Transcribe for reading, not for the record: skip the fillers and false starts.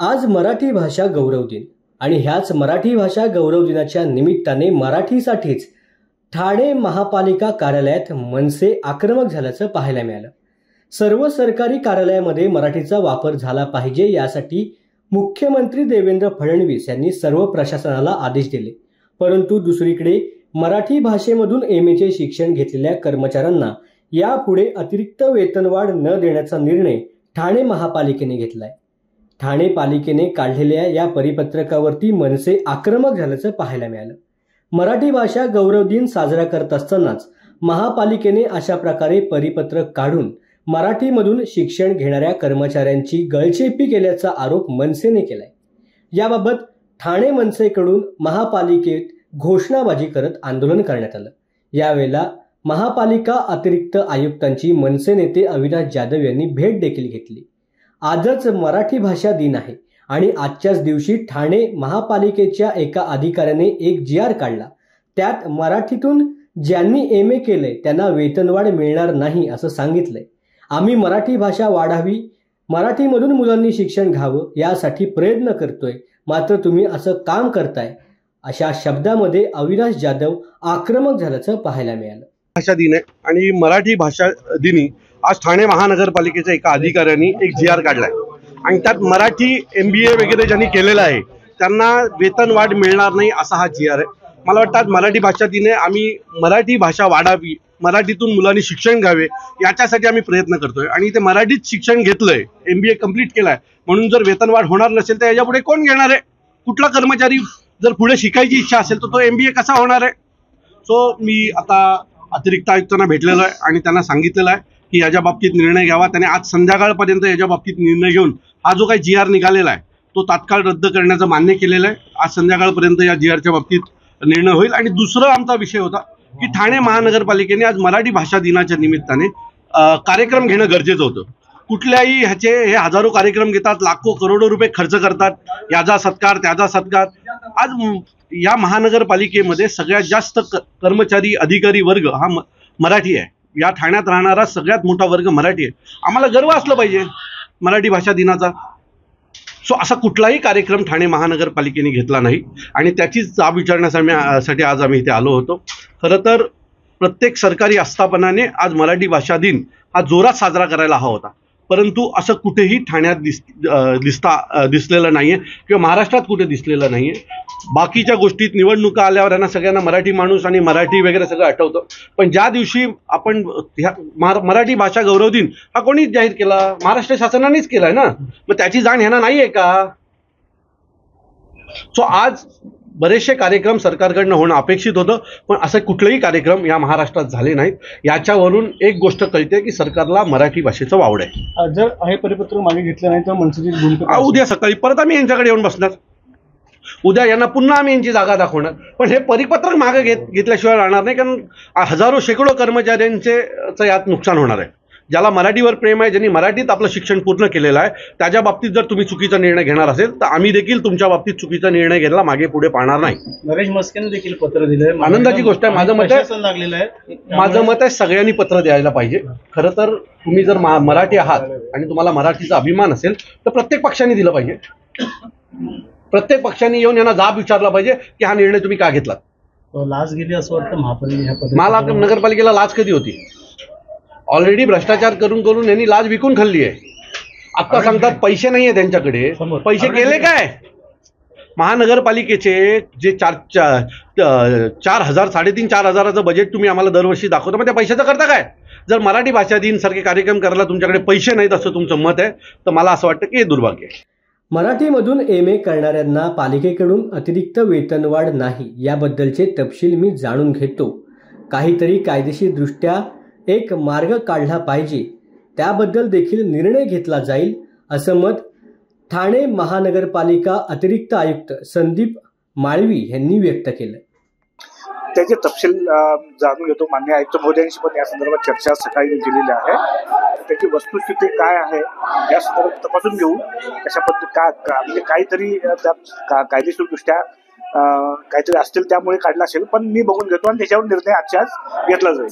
आज मराठी भाषा गौरव दिन आणि ह्याच मराठी भाषा गौरव दिनाच्या निमित्ताने मराठीसाठीच ठाणे महापालिका कार्यालयात मनसे आक्रमक झाल्याचं पाहायला मिळालं। सर्व सरकारी कार्यालयामध्ये मराठीचा वापर झाला पाहिजे यासाठी मुख्यमंत्री देवेंद्र फडणवीस यांनी सर्व प्रशासनाला आदेश दिले। परंतु दुसरीकडे मराठी भाषेमधून एमएचे शिक्षण घेतलेल्या कर्मचाऱ्यांना यापुढे अतिरिक्त वेतनवाढ न देण्याचा निर्णय ठाणे महापालिकेने घेतलाय। ठाणे पालिकेने काढलेल्या या परिपत्रकावरती मनसे आक्रमक झाल्याचं पाहायला मिळालं। मराठी भाषा गौरव दिन साजरा करत असतानाच महापालिकेने अशा प्रकारे परिपत्रक काढून मराठीमधून शिक्षण घेणाऱ्या कर्मचाऱ्यांची गळचेपी केल्याचा आरोप मनसेने केलाय। याबाबत ठाणे मनसेकडून महापालिकेत घोषणाबाजी करत आंदोलन करण्यात आलं। यावेळेला महापालिका अतिरिक्त आयुक्तांची मनसे नेते अविनाश जाधव यांनी भेट देखील घेतली। आजच मराठी भाषा दिन आहे आणि आजच्याच दिवशी ठाणे महापालिकेच्या एका अधिकाऱ्याने एक GR काढला। त्यात मराठीतून ज्यांनी MA केलंय त्यांना वेतनवाढ मिळणार नाही असं सांगितलंय। आम्ही मराठी भाषा वाढावी, मराठीमधून मुलांनी शिक्षण घ्यावं यासाठी प्रयत्न करतोय, मात्र तुम्ही असं काम करताय, अशा शब्दामध्ये अविनाश जाधव आक्रमक झाल्याचं पाहायला मिळालं। भाषा दिन आहे आणि मराठी भाषा दिनी आज ठाणे महानगरपालिकेच्या एका अधिकाऱ्यांनी एक GR काढलाय आणि त्यात मराठी MBA वगैरे ज्यांनी केलेलं आहे त्यांना वेतन वाढ मिळणार नाही असा हा GR आहे। मला वाटतं आज मराठी भाषा दिने आम्ही मराठी भाषा वाढावी, मराठीतून मुलांनी शिक्षण घ्यावे याच्यासाठी आम्ही प्रयत्न करतोय आणि ते मराठीत शिक्षण घेतलंय, MBA कंप्लीट केलाय म्हणून जर वेतन वाढ होणार नसेल तर याच्यापुढे कोण घेणार आहे? कुठला कर्मचारी जर पुढे शिकायची इच्छा असेल तर तो MBA कसा होणार आहे? सो मी आता अतिरिक्त आयुक्तांना भेटलेलो आहे आणि त्यांना सांगितलेलं आहे की याच्या बाबतीत निर्णय घ्यावा। त्याने आज संध्याकाळपर्यंत याच्या बाबतीत निर्णय घेऊन हा जो काही GR निघालेला आहे तो तात्काळ रद्द करण्याचं मान्य केलेलं आहे। आज संध्याकाळपर्यंत या GRच्या बाबतीत निर्णय होईल। आणि दुसरा आमचा विषय होता की ठाणे महानगरपालिकेने आज मराठी भाषा दिनाच्या निमित्ताने कार्यक्रम घेणं गरजेचं होतं। कुठल्याही हे हजारो कार्यक्रम घेतात, लाखो करोडो रुपये खर्च करतात, याचा सत्कार त्याचा सत्कार। आज या महानगरपालिकेमध्ये सगळ्यात जास्त कर्मचारी अधिकारी वर्ग हा मराठी आहे। या ठाण्यात राहणारा सगळ्यात मोठा वर्ग मराठी आहे। आम्हाला गर्व असलं पाहिजे मराठी भाषा दिनाचा। सो असा कुठलाही कार्यक्रम ठाणे महानगरपालिकेने घेतला नाही आणि त्याचीच जाब विचारण्यासाठी आज आम्ही इथे आलो होतो। खरं तर प्रत्येक सरकारी आस्थापनाने आज मराठी भाषा दिन हा जोरात साजरा करायला हवा होता, परंतु असं कुठेही ठाण्यात दिसलेलं नाहीये किंवा महाराष्ट्रात कुठे दिसलेलं नाहीये। बाकीच्या गोष्टीत निवडणुका आल्यावर यांना सगळ्यांना मराठी माणूस आणि मराठी वगैरे सगळं आठवतं, पण ज्या दिवशी आपण मराठी भाषा गौरव दिन हा कोणीच जाहीर केला? महाराष्ट्र शासनानेच केलाय ना, मग त्याची जाण ह्यांना नाहीये का? सो आज बरेचसे कार्यक्रम सरकारकडनं होणं अपेक्षित होतं, पण असं कुठलेही कार्यक्रम या महाराष्ट्रात झाले नाहीत। याच्यावरून एक गोष्ट कळते की सरकारला मराठी भाषेचं वावड आहे। जर हे परिपत्रक मागे घेतलं नाही तर मनसेची भूमिका उद्या सकाळी परत आम्ही यांच्याकडे येऊन बसणार। उद्या यांना पुन्हा आम्ही यांची जागा दाखवणार, पण हे परिपत्रक मागे घेतल्याशिवाय राहणार नाही, कारण हजारो शेकडो कर्मचाऱ्यांचं यात नुकसान होणार आहे। ज्याला मराठीवर प्रेम आहे, ज्यांनी मराठीत आपलं शिक्षण पूर्ण केलेलं आहे, त्याच्या बाबतीत जर तुम्ही चुकीचा निर्णय घेणार असेल तर आम्ही देखील तुमच्या बाबतीत चुकीचा निर्णय घ्यायला मागे पुढे पाहणार नाही। नरेश म्हस्केने देखील पत्र दिलंय, आनंदाची गोष्ट आहे। माझं मत आहे सगळ्यांनी पत्र द्यायला पाहिजे। खरं तर तुम्ही जर मराठी आहात आणि तुम्हाला मराठीचा अभिमान असेल तर प्रत्येक पक्षाने दिलं पाहिजे। प्रत्येक पक्षाने येऊन यांना जाब विचारला पाहिजे की हा निर्णय तुम्ही का घेतलात? लाच गेली असं वाटतं महापालिका। मला नगरपालिकेला लाच कधी होती? ऑलरेडी भ्रष्टाचार करून करून यांनी लाच विकून खाल्ली आहे। आता सांगतात पैसे नाहीये त्यांच्याकडे, पैसे गेले काय? महानगरपालिकेचे जे 4,000 3,500 बजेट तुम्ही आम्हाला दरवर्षी दाखवता, मग त्या पैशाचं करता काय? जर मराठी भाषा दिन सारखे कार्यक्रम करायला तुमच्याकडे पैसे नाहीत असं तुमचं मत आहे तर मला असं वाटतं की हे दुर्भाग्य आहे। मराठीमधून MA करणाऱ्यांना पालिकेकडून अतिरिक्त वेतनवाढ नाही याबद्दलचे तपशील मी जाणून घेतो। काहीतरी कायदेशीरदृष्ट्या एक मार्ग काढला पाहिजे, त्याबद्दल देखील निर्णय घेतला जाईल असं मत ठाणे महानगरपालिका अतिरिक्त आयुक्त संदीप माळवी यांनी व्यक्त केलं। त्याचे तपशील जाणून घेतो। मान्य आयुक्त महोदयांशी पण या संदर्भात चर्चा सकाळी केलेली आहे। त्याची वस्तुस्थिती काय आहे या संदर्भात तपासून घेऊ। कशा पद्धती म्हणजे काहीतरी त्यात कायदेशीरदृष्ट्या काहीतरी असतील त्यामुळे काढला असेल, पण मी बघून घेतो आणि त्याच्यावर निर्णय आजच्या आज घेतला जाईल।